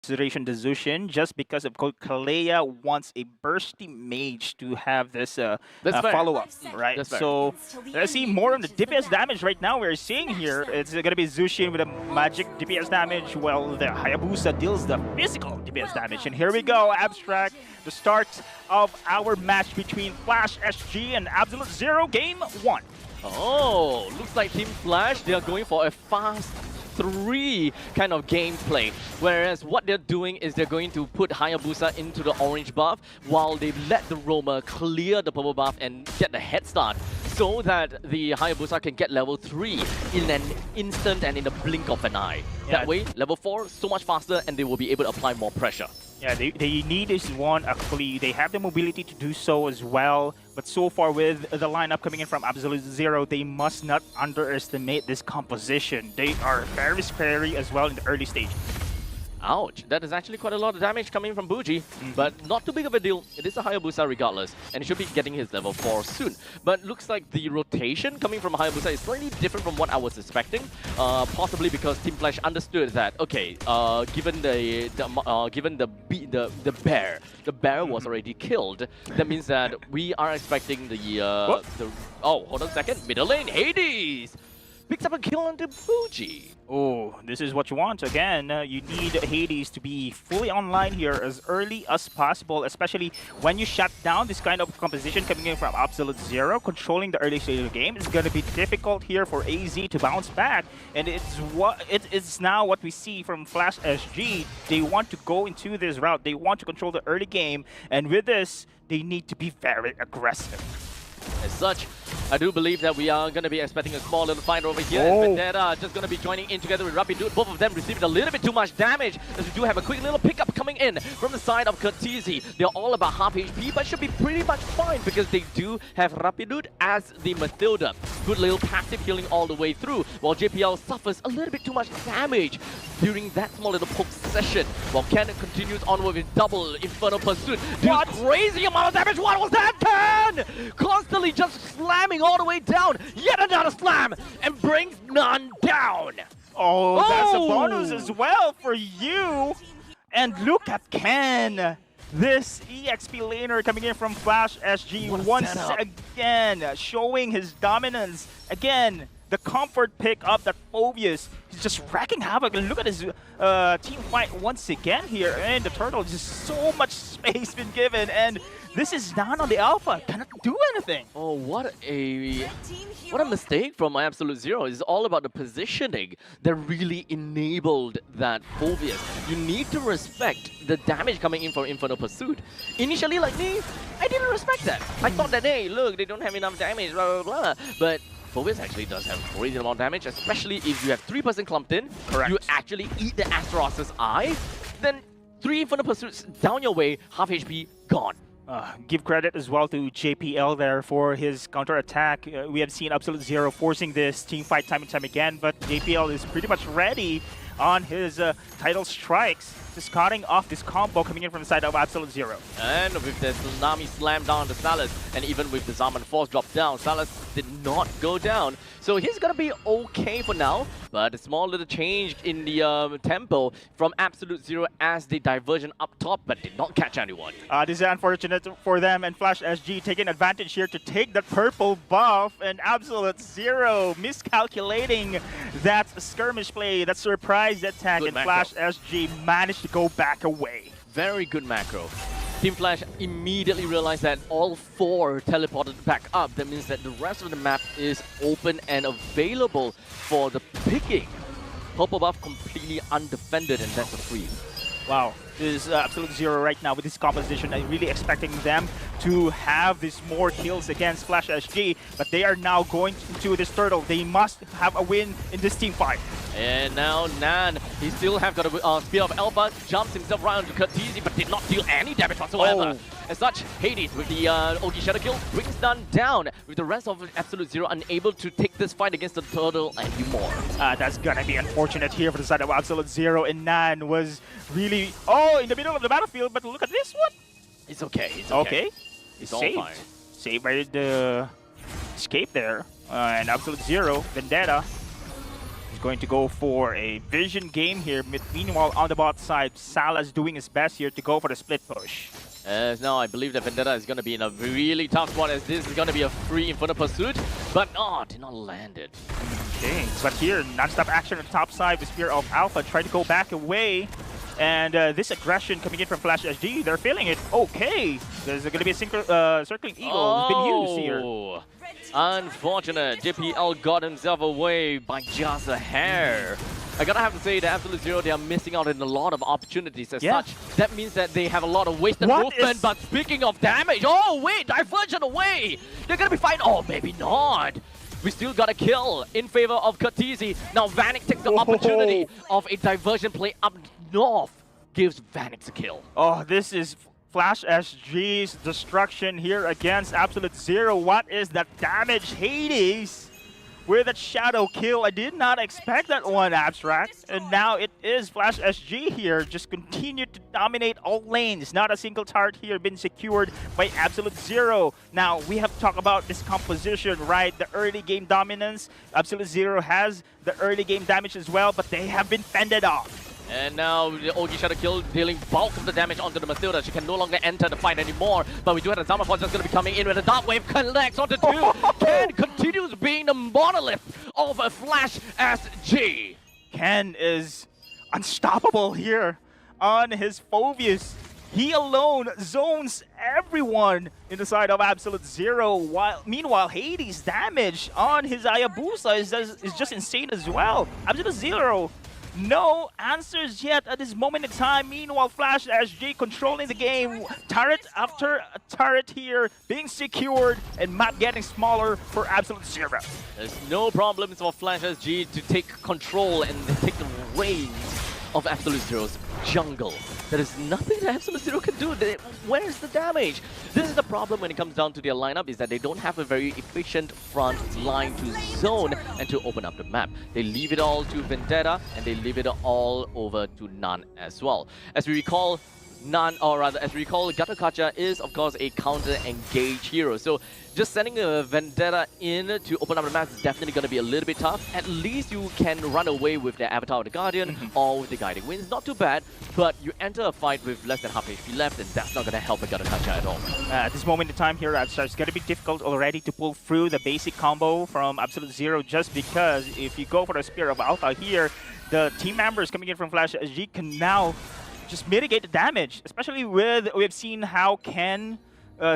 consideration the Zushin just because of Kalea wants a bursty mage to have this That's fair. follow-up, right? That's fair. So let's see more on the DPS damage right now we're seeing here. It's going to be Zushin with a magic DPS damage, while the Hayabusa deals the physical DPS damage. And here we go, Abstract, the start of our match between Flash SG and Absolute Zero, game 1. Oh, looks like Team Flash, they are going for a fast 3 kind of gameplay. Whereas what they're doing is they're going to put Hayabusa into the orange buff while they let the roamer clear the purple buff and get the head start so that the Hayabusa can get level 3 in an instant and in the blink of an eye. Yeah. That way, level 4 so much faster and they will be able to apply more pressure. Yeah, they need this one actually. They have the mobility to do so as well. But so far with the lineup coming in from Absolute Zero, they must not underestimate this composition. They are very scary as well in the early stage. Ouch, that is actually quite a lot of damage coming from Bougie, but not too big of a deal. It is a Hayabusa regardless, and he should be getting his level 4 soon. But looks like the rotation coming from Hayabusa is slightly different from what I was expecting, possibly because Team Flash understood that, okay, given the bear was already killed, that means that we are expecting oh, hold on a second, middle lane, Hades! Picks up a kill onto Bougie. Oh, this is what you want. Again, you need Hades to be fully online here as early as possible, especially when you shut down this kind of composition coming in from Absolute Zero. Controlling the early stage of the game is going to be difficult here for AZ to bounce back, and it's now what we see from Flash SG. They want to go into this route. They want to control the early game, and with this, they need to be very aggressive. As such, I do believe that we are going to be expecting a small little fight over here. Oh. And Vendetta just going to be joining in together with Rapidude. Both of them receiving a little bit too much damage, as we do have a quick little pickup coming in from the side of Curtizi. They're all about half HP, but should be pretty much fine because they do have Rapidude as the Mathilda. Good little passive healing all the way through, while JPL suffers a little bit too much damage during that small little poke session, while Ken continues onward with double Infernal Pursuit. What crazy amount of damage! What was that, Ken? Constantly just slamming all the way down. Yet another slam, and brings none down. Oh, that's a bonus as well for you. And look at Ken. This EXP laner coming in from Flash SG once again, showing his dominance. Again, the comfort pick up that Phobius is just wrecking havoc. And look at his team fight once again here. And the turtle, just so much space been given. And this is not on the alpha. Cannot do anything. Oh, what a mistake from my Absolute Zero. It's all about the positioning that really enabled that Phobius. You need to respect the damage coming in from Infernal Pursuit. Initially, like me, I didn't respect that. I thought that, hey, look, they don't have enough damage, blah, blah, blah. But Phobius actually does have a crazy amount of damage, especially if you have 3% clumped in. Correct. You actually eat the Astaroth's eye, then 3 Infernal Pursuits down your way, half HP, gone. Give credit as well to JPL there for his counter-attack. We have seen Absolute Zero forcing this team fight time and time again, but JPL is pretty much ready on his title strikes, just cutting off this combo coming in from the side of Absolute Zero. And with the Tsunami slam down to Salas, and even with the Zaman Force drop down, Salas did not go down. So he's gonna be okay for now, but a small little change in the tempo from Absolute Zero as they diversion up top, but did not catch anyone. This is unfortunate for them, and Flash SG taking advantage here to take that purple buff, and Absolute Zero miscalculating that skirmish play, that surprise attack, Good and macro. Flash SG managed to go back away. Very good macro. Team Flash immediately realized that all 4 teleported back up. That means that the rest of the map is open and available for the picking. Purple buff completely undefended, and that's a free. Wow, this is Absolute Zero right now with this composition. I'm really expecting them to have this more kills against Flash SG, but they are now going into this turtle. They must have a win in this team fight. And now Nan, he still have got a Spear of Alpha, jumps himself around to Curtizi, but did not deal any damage whatsoever. As such, Hades with the Ogi Shadow Kill brings Nan down, with the rest of Absolute Zero unable to take this fight against the turtle anymore. That's gonna be unfortunate here for the side of Absolute Zero, and Nan was really, in the middle of the battlefield, but look at this one. It's okay, it's okay. It's all saved. fine. Saved by the escape there, and Absolute Zero, Vendetta. He's going to go for a vision game here. Meanwhile, on the bot side, Salah's doing his best here to go for the split push. As now, I believe that Vendetta is going to be in a really tough spot, as this is going to be a free Inferno Pursuit, but did not land it. Okay, but here, non-stop action on the top side with Spear of Alpha, try to go back away. And this aggression coming in from Flash SG, they're feeling it. Okay, there's going to be a circling eagle who's been used here. Unfortunate. JPL got himself away by just a hair. I gotta have to say that Absolute Zero, they are missing out on a lot of opportunities as such. That means that they have a lot of wasted movement. But speaking of damage, oh wait, diversion away. They're gonna be fine. Oh, maybe not. We still got a kill in favor of Curtizi. Now Vanek takes the opportunity of a diversion play up north. Gives Vanek a kill. Oh, this is Flash SG's destruction here against Absolute Zero. What is that damage? Hades with a shadow kill. I did not expect that one, Abstract. And now it is Flash SG here. Just continue to dominate all lanes. Not a single turret here been secured by Absolute Zero. Now, we have talked about this composition, right? The early game dominance. Absolute Zero has the early game damage as well, but they have been fended off. And now the Ogi Shadow Kill dealing bulk of the damage onto the Mathilda. She can no longer enter the fight anymore. But we do have the Zama Force that's going to be coming in with a Dark Wave connects onto two. Ken continues being the monolith of a Flash SG. Ken is unstoppable here on his Phobius. He alone zones everyone in the side of Absolute Zero. Meanwhile, Hades' damage on his Hayabusa is just insane as well. Absolute Zero, no answers yet at this moment in time. Meanwhile, Flash SG controlling the game. Turret after turret here being secured and map getting smaller for Absolute Zero. There's no problems for Flash SG to take control and take the reins of Absolute Zero's jungle. There is nothing that Absolute Zero can do. Where's the damage? This is the problem when it comes down to their lineup, is that they don't have a very efficient front line to zone and to open up the map. They leave it all to Vendetta, and they leave it all over to Nan as well. As we recall, Gatakacha is, of course, a counter-engage hero. So just sending a Vendetta in to open up the map is definitely going to be a little bit tough. At least you can run away with the Avatar of the Guardian or with the Guiding Winds. Not too bad, but you enter a fight with less than half HP left, and that's not going to help a Gatakacha at all. At this moment in time here, Abstar, it's going to be difficult already to pull through the basic combo from Absolute Zero, just because if you go for the Spear of Alpha here, the team members coming in from Flash SG can now just mitigate the damage, especially with, we've seen how Ken,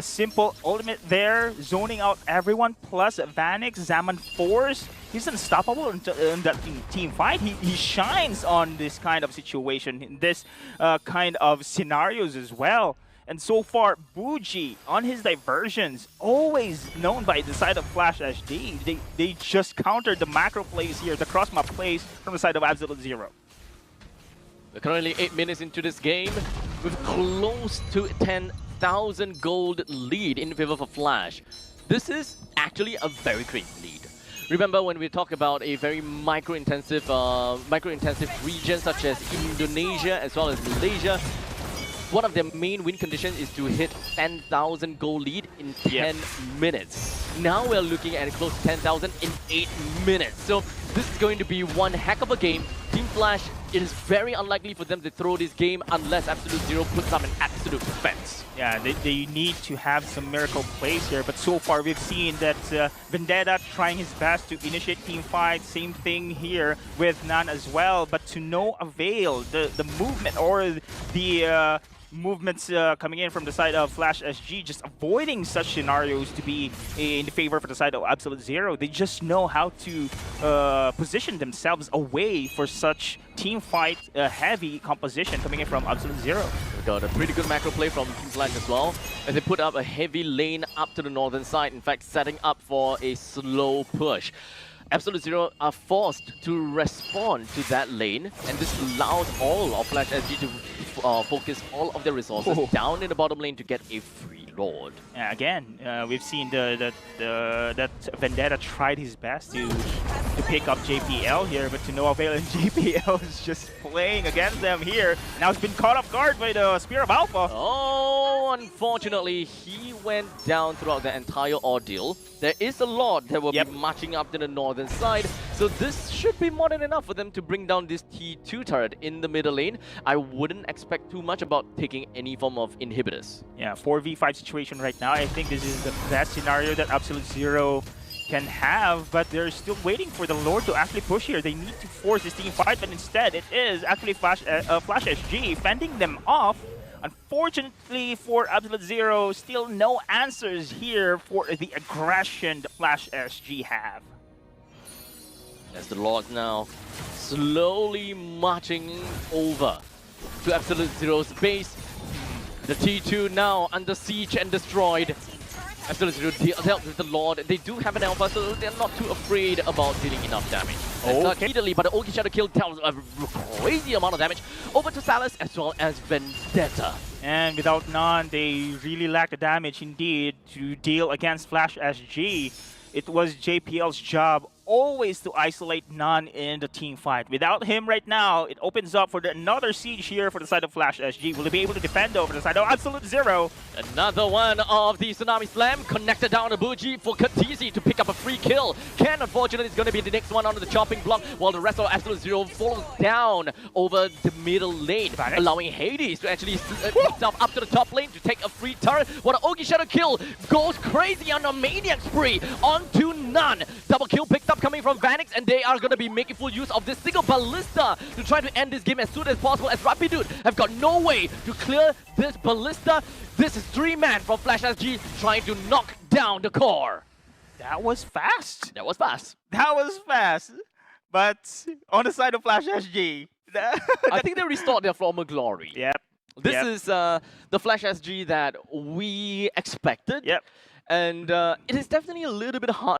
simple ultimate there, zoning out everyone, plus Vanek, Zaman Force. He's unstoppable in that team fight. He shines on this kind of situation, in this kind of scenarios as well. And so far, Bougie, on his diversions, always known by the side of Flash SG. They just countered the macro plays here, the cross-map plays from the side of Absolute Zero. We're currently 8 minutes into this game with close to 10,000 gold lead in favor of Flash. This is actually a very great lead. Remember when we talk about a very micro-intensive region such as Indonesia as well as Malaysia, one of their main win conditions is to hit 10,000 gold lead in 10 minutes. Now we're looking at close to 10,000 in 8 minutes. So this is going to be one heck of a game. Team Flash, it is very unlikely for them to throw this game unless Absolute Zero puts up an absolute defense. Yeah, they need to have some miracle plays here, but so far we've seen that Vendetta trying his best to initiate team fight. Same thing here with Nan as well, but to no avail. The movement or the movements coming in from the side of Flash SG, just avoiding such scenarios to be in the favor for the side of Absolute Zero. They just know how to position themselves away for such team fight heavy composition coming in from Absolute Zero. We got a pretty good macro play from Team Flash as well, as they put up a heavy lane up to the northern side, in fact setting up for a slow push. Absolute Zero are forced to respond to that lane, and this allowed all of Flash SG to focus all of their resources down in the bottom lane to get a free Lord. Yeah, again, we've seen that Vendetta tried his best to pick up JPL here, but to no avail, and JPL is just playing against them here. Now it's been caught off guard by the Spear of Alpha. Oh, unfortunately, he went down throughout the entire ordeal. There is a Lord that will be marching up to the northern side. So this should be more than enough for them to bring down this T2 turret in the middle lane. I wouldn't expect too much about taking any form of inhibitors. Yeah, 4v5 situation right now. I think this is the best scenario that Absolute Zero can have, but they're still waiting for the Lord to actually push here. They need to force this team fight, but instead it is actually Flash SG fending them off. Unfortunately for Absolute Zero, still no answers here for the aggression that Flash SG have. As the Lord now slowly marching over to Absolute Zero's base. The T2 now under siege and destroyed. Absolute Zero dealt with the Lord. They do have an alpha, so they're not too afraid about dealing enough damage. Okay. Repeatedly, but the Oki Shadow kill dealt a crazy amount of damage over to Salas as well as Vendetta. And without Nan, they really lack the damage indeed to deal against Flash SG. It was JPL's job always to isolate Nan in the team fight. Without him right now, it opens up for another siege here for the side of Flash SG. Will they be able to defend over the side of Absolute Zero? Another one of the Tsunami Slam connected down to Bougie for Katizi to pick up a free kill. Ken, unfortunately, is going to be the next one onto the chopping block, while the rest of Absolute Zero falls down over the middle lane, allowing Hades to actually pick himself up to the top lane to take a free turret, while the Oki Shadow kill goes crazy on a Maniac spree onto Nan. Double kill picked up coming from Vanix, and they are going to be making full use of this single Ballista to try to end this game as soon as possible, as Rapidude have got no way to clear this Ballista. This is 3-man from Flash SG trying to knock down the core. That was fast. That was fast. That was fast. But on the side of Flash SG, I think they restored their former glory. Yep. This is the Flash SG that we expected. Yep. And it is definitely a little bit hard